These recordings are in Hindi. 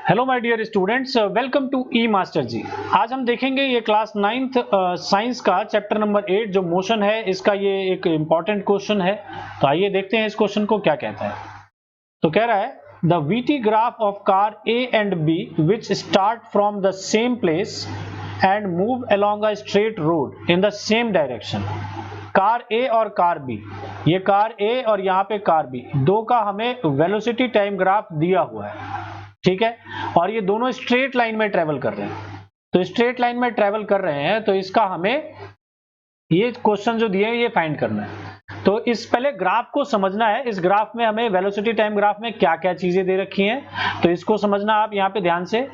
Hello my dear students, welcome to E master ji. आज हम देखेंगे ये क्लास 9th साइंस का चैप्टर नंबर 8 जो मोशन है, इसका ये एक इम्पॉर्टेंट क्वेश्चन है। तो आइए देखते हैं इस क्वेश्चन को क्या कहता है। तो कह रहा है the VT graph of car A and B which start from the same place and move along a straight road in the same direction. Car A और कार B, ये कार A और यहाँ पे कार B, दो का हमें वेलोसिटी टाइम ग्राफ दिया हुआ है, ठीक है। और ये दोनों स्ट्रेट लाइन में ट्रेवल कर रहे हैं। तो स्ट्रेट लाइन में ट्रेवल कर रहे हैं तो इसका हमें ये क्वेश्चन जो दिए हैं ये फाइंड करना है। तो इस पहले ग्राफ को समझना है। इस ग्राफ में हमें वेलोसिटी टाइम ग्राफ में क्या क्या चीजें दे रखी हैं, तो इसको समझना आप यहाँ पे ध्यान से।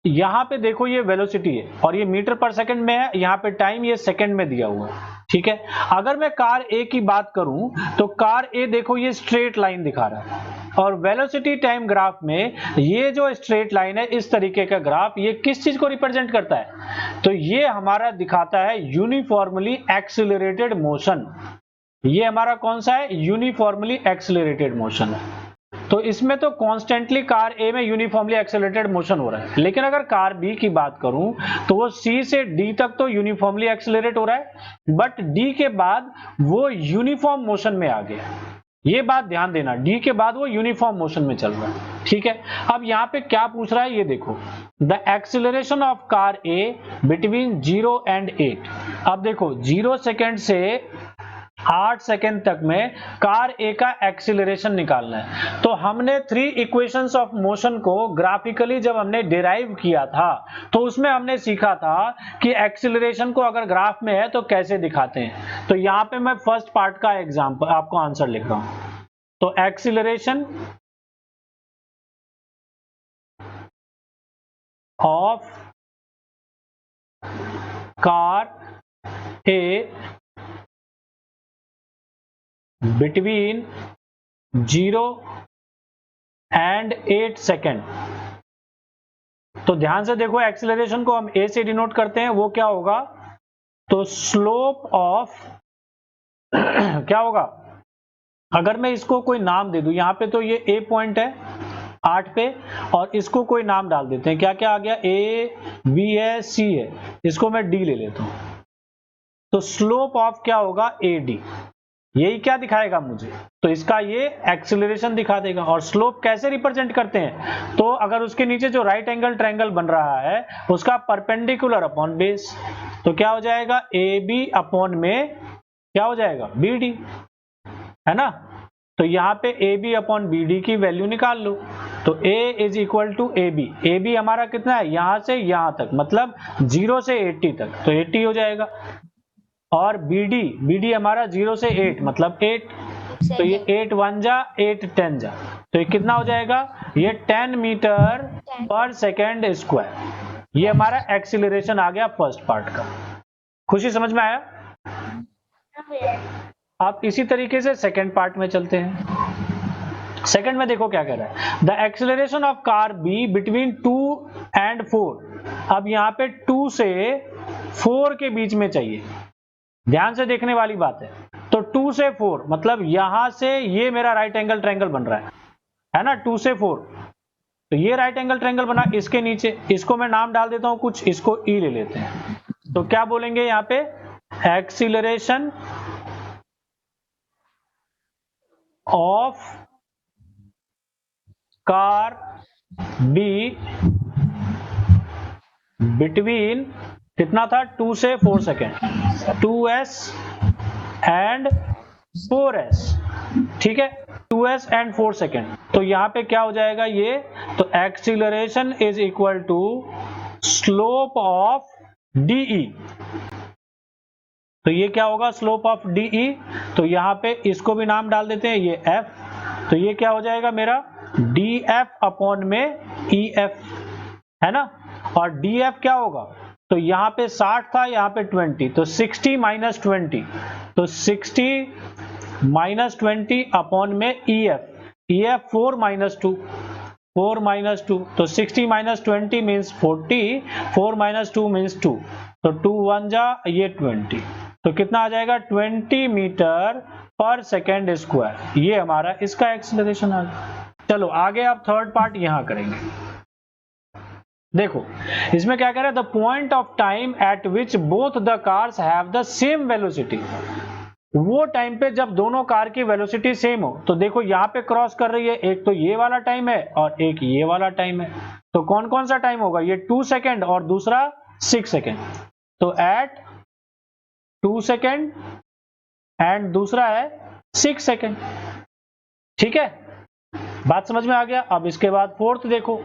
यहाँ पे देखो ये वेलोसिटी है और ये मीटर पर सेकंड में है, यहाँ पे टाइम ये सेकंड में दिया हुआ है, ठीक है। अगर मैं कार ए की बात करूं तो कार ए देखो ये स्ट्रेट लाइन दिखा रहा है और वेलोसिटी टाइम ग्राफ में ये जो स्ट्रेट लाइन है, इस तरीके का ग्राफ, ये किस चीज को रिप्रेजेंट करता है? तो ये हमारा दिखाता है यूनिफॉर्मली एक्सिलरेटेड मोशन। ये हमारा कौन सा है? यूनिफॉर्मली एक्सिलरेटेड मोशन है। तो इसमें तो कॉन्स्टेंटली कार ए में यूनिफॉर्मली एक्सेलरेटेड मोशन हो रहा है, लेकिन अगर कार बी की बात करूं तो वो सी से डी तक तो यूनिफॉर्मली एक्सेलरेट हो रहा है, बट डी के बाद वो यूनिफॉर्म मोशन में आ गया। ये बात ध्यान देना, डी के बाद वो यूनिफॉर्म मोशन में चल रहा है, ठीक है। अब यहाँ पे क्या पूछ रहा है ये देखो, the acceleration of car A between 0 and 8। अब देखो 0 सेकेंड से 8 सेकेंड तक में कार ए का एक्सीलरेशन निकालना है। तो हमने 3 इक्वेशंस ऑफ मोशन को ग्राफिकली जब हमने डिराइव किया था तो उसमें हमने सीखा था कि एक्सीलरेशन को अगर ग्राफ में है तो कैसे दिखाते हैं। तो यहाँ पे मैं फर्स्ट पार्ट का एग्जांपल आपको आंसर लिख रहा हूं। तो acceleration of car A between 0 and 8 second. तो ध्यान से देखो, एक्सीलरेशन को हम ए से डिनोट करते हैं, वो क्या होगा? तो स्लोप ऑफ क्या होगा? अगर मैं इसको कोई नाम दे दूं, यहां पे तो ये ए पॉइंट है 8 पे, और इसको कोई नाम डाल देते हैं। क्या क्या आ गया? ए, बी है, सी है, इसको मैं डी ले लेता हूं। तो स्लोप ऑफ क्या होगा? A D. यही क्या दिखाएगा मुझे? तो इसका ये एक्सीलरेशन दिखा देगा। और स्लोप कैसे रिप्रेजेंट करते हैं? तो अगर उसके नीचे जो राइट एंगल ट्रायंगल बन रहा है उसका परपेंडिकुलर अपॉन बेस, तो क्या हो जाएगा? ए बी अपॉन में क्या हो जाएगा? बी डी, है ना। तो यहाँ पे A B upon B D की वैल्यू निकाल लो। तो A is equal to A B. A B हमारा कितना है? यहां से यहां तक, मतलब 0 से 80 तक, तो 80 हो जाएगा। और BD हमारा 0 से 8 मतलब 8, तो ये 8 1 जा 8 10 जा, तो ये कितना हो जाएगा? ये 10 मीटर पर सेकेंड स्क्वायर। ये हमारा एक्सीलरेशन आ गया फर्स्ट पार्ट का। खुशी समझ में आया? आप इसी तरीके से सेकेंड पार्ट में चलते हैं। सेकेंड में देखो क्या कह रहा है, the acceleration of car be between 2 and 4। अब यहाँ पे 2 से 4 के बीच में चाहिए। ध्यान से देखने वाली बात है। तो 2 से 4 मतलब यहां से ये मेरा राइट एंगल ट्रायंगल बन रहा है ना, 2 से 4। तो ये राइट एंगल ट्रायंगल बना, इसके नीचे इसको मैं नाम डाल देता हूं कुछ, इसको ई ले लेते हैं। तो क्या बोलेंगे यहां पे? Acceleration of car be between कितना था? 2 से 4 सेकेंड, 2s एंड 4s, ठीक है, 2s एंड 4 सेकेंड। तो यहां पे क्या हो जाएगा ये? तो acceleration is equal to slope of DE। तो ये क्या होगा? Slope of DE। तो यहां पे इसको भी नाम डाल देते हैं, ये F। तो ये क्या हो जाएगा मेरा? DF अपॉन में EF, है ना। और DF क्या होगा? तो यहाँ पे 60 था, यहाँ पे 20, तो 60 माइनस 20, तो 60 माइनस 20 अपॉन में EF 4 माइनस 2, 4 माइनस 2, तो 60 माइनस 20 मीन्स 40, 4 माइनस 2 मीन्स 2, तो 2 1 जा ये 20, तो कितना आ जाएगा? 20 मीटर पर सेकेंड स्क्वायर। ये हमारा इसका एक्सीलरेशन आ गया। चलो आगे आप थर्ड पार्ट यहां करेंगे। देखो इसमें क्या कह रहा है, the point of time eight which both the cars have the same velocity, वो टाइम पे जब दोनों कार की वेलोसिटी सेम हो। तो देखो यहाँ पे क्रॉस कर रही है, एक तो ये वाला टाइम है और एक ये वाला टाइम है, तो कौन कौन सा टाइम होगा, ये 2 सेकेंड और दूसरा 6 सेकेंड। तो एट 2 सेकेंड एंड दूसरा है 6 सेकेंड। ठीक है, बात समझ में आ गया। अब इसके बाद फोर्थ देखो,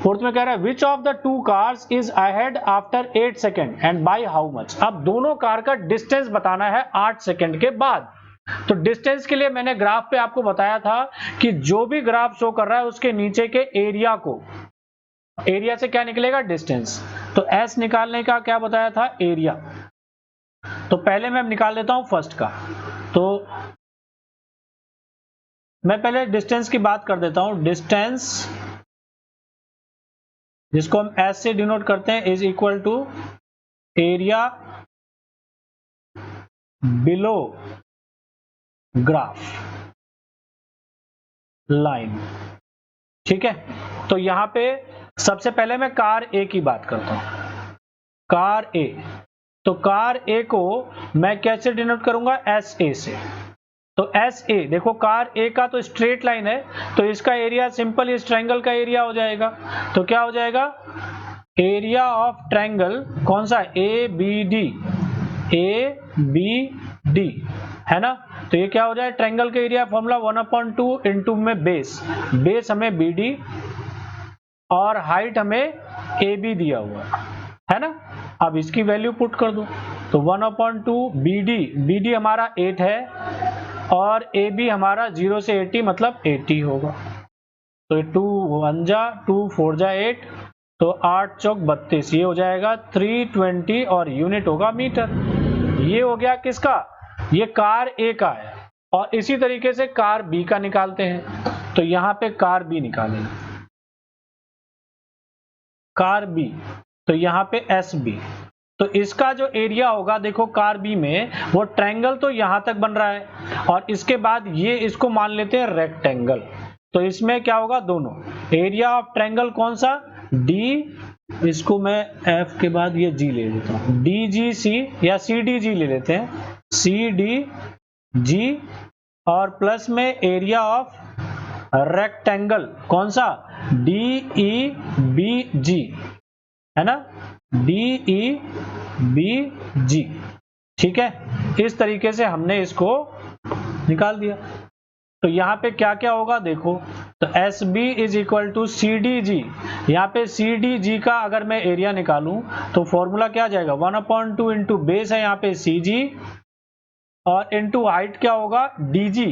फोर्थ में कह रहा है which of the two cars is ahead after 8 second and by how much. अब दोनों कार का डिस्टेंस बताना है 8 सेकेंड के बाद। तो डिस्टेंस के लिए मैंने ग्राफ पे आपको बताया था कि जो भी ग्राफ शो कर रहा है उसके नीचे के एरिया को, एरिया से क्या निकलेगा, डिस्टेंस। तो एस निकालने का क्या बताया था, एरिया। तो पहले मैं निकाल लेता हूं फर्स्ट का। तो मैं पहले डिस्टेंस की बात कर देता हूं। डिस्टेंस जिसको हम एस से डिनोट करते हैं is equal to area below graph line. ठीक है, तो यहां पे सबसे पहले मैं कार ए की बात करता हूं। कार ए, तो कार ए को मैं कैसे डिनोट करूंगा, एस ए से। तो एस ए, देखो कार ए का तो स्ट्रेट लाइन है, तो इसका एरिया सिंपल इस ट्रायंगल का एरिया हो जाएगा। तो क्या हो जाएगा, एरिया ऑफ ट्रायंगल कौन सा, A B D, A B D, है ना। तो ये क्या हो जाए, ट्रायंगल का एरिया फॉर्मूला 1/2 इंटू में बेस, बेस हमें बी डी और हाइट हमें ए बी दिया हुआ है ना। अब इसकी वैल्यू पुट कर दो, तो 1/2 बी डी, बी डी हमारा 8 है और ए बी हमारा 0 से 80 मतलब 80 होगा। तो 2 1 जा 2 4 जा 8, तो 8 चौक 32, ये हो जाएगा 320 और यूनिट होगा मीटर। ये हो गया किसका, ये कार ए का है। और इसी तरीके से कार बी का निकालते हैं। तो यहां पे कार बी निकालेंगे, कार बी, तो यहां पे एस बी। तो इसका जो एरिया होगा, देखो कार बी में वो ट्रायंगल तो यहां तक बन रहा है और इसके बाद ये इसको मान लेते हैं रेक्टेंगल। तो इसमें क्या होगा, दोनों एरिया ऑफ ट्रायंगल कौन सा, डी, इसको मैं एफ के बाद ये जी ले लेता हूं, डी जी सी या सी डी जी ले लेते हैं, सी डी जी, और प्लस में एरिया ऑफ रेक्टेंगल कौन सा, डी ई बी जी, है ना, डी ई बी जी। ठीक है, इस तरीके से हमने इसको निकाल दिया। तो यहाँ पे क्या क्या होगा देखो, तो S B is equal to C D G. यहाँ पे सी डी जी का अगर मैं एरिया निकालूं तो फॉर्मूला क्या आ जाएगा, 1/2 इंटू बेस है यहाँ पे सी जी और इंटू हाइट क्या होगा, डी जी।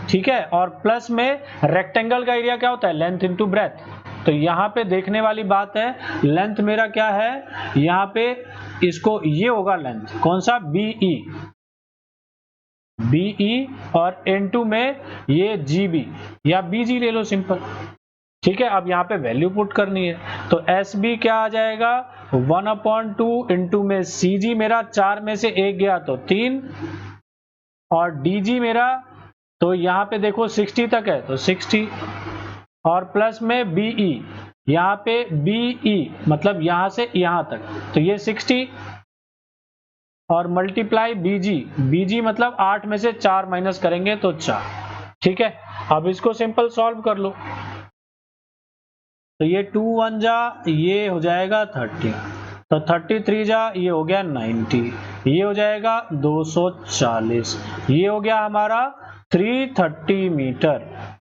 ठीक है, और प्लस में रेक्टेंगल का एरिया क्या होता है, लेंथ इंटू ब्रेथ। तो यहाँ पे देखने वाली बात है, लेंथ मेरा क्या है, यहाँ पे इसको ये होगा लेंथ कौन सा, बीई, बीई, और N2 में ये GB या BG ले लो सिंपल। ठीक है, अब यहाँ पे वैल्यू पुट करनी है, तो SB क्या आ जाएगा, 1/2 इंटू में CG मेरा 4 में से 1 गया तो 3, और DG मेरा तो यहाँ पे देखो 60 तक है तो 60, और प्लस में BE, यहाँ पे BE मतलब यहाँ से यहाँ तक तो ये 60, और मल्टीप्लाई BG, BG मतलब 8 में से 4 माइनस करेंगे तो 4। ठीक है, अब इसको सिंपल सॉल्व कर लो, तो ये 2 1 जा ये हो जाएगा 30, तो 33 जा ये हो गया 90, ये हो जाएगा 240, ये हो गया हमारा 330 मीटर।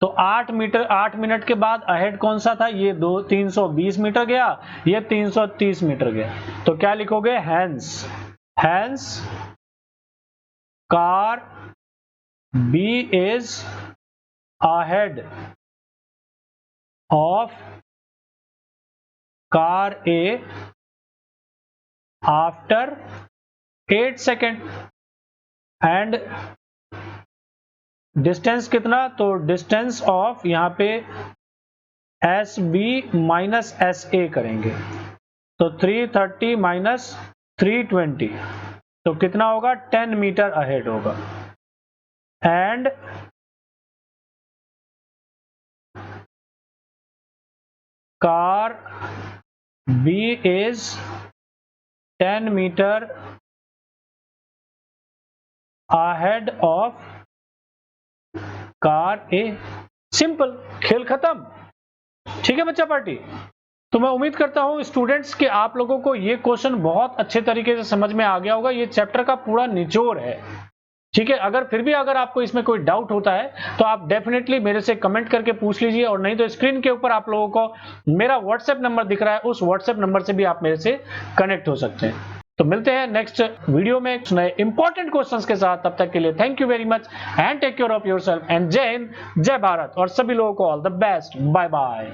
तो 8 मीटर 8 मिनट के बाद अहेड कौन सा था, ये 320 मीटर गया, ये 330 मीटर गया। तो क्या लिखोगे, hence, hence car B is ahead of car A after 8 second. And distance कितना, तो डिस्टेंस ऑफ यहाँ पे S B minus S A करेंगे, तो 330 माइनस 320 तो कितना होगा, 10 मीटर अहेड होगा। And car B is 10 meter ahead of car A। Simple, खेल खत्म। ठीक है बच्चा पार्टी। तो मैं उम्मीद करता हूं स्टूडेंट्स कि आप लोगों को ये क्वेश्चन बहुत अच्छे तरीके से समझ में आ गया होगा। ये चैप्टर का पूरा निचोड़ है। ठीक है, अगर फिर भी अगर आपको इसमें कोई डाउट होता है तो आप डेफिनेटली मेरे से कमेंट करके पूछ लीजिए, और नहीं तो स्क्रीन के ऊपर आप लोगों को मेरा व्हाट्सएप नंबर दिख रहा है, उस व्हाट्सएप नंबर से भी आप मेरे से कनेक्ट हो सकते हैं। तो मिलते हैं नेक्स्ट वीडियो में नए इंपॉर्टेंट क्वेश्चंस के साथ। तब तक के लिए thank you very much and take care of yourself and जय हिंद, जय भारत, और सभी लोगों को all the best. Bye bye.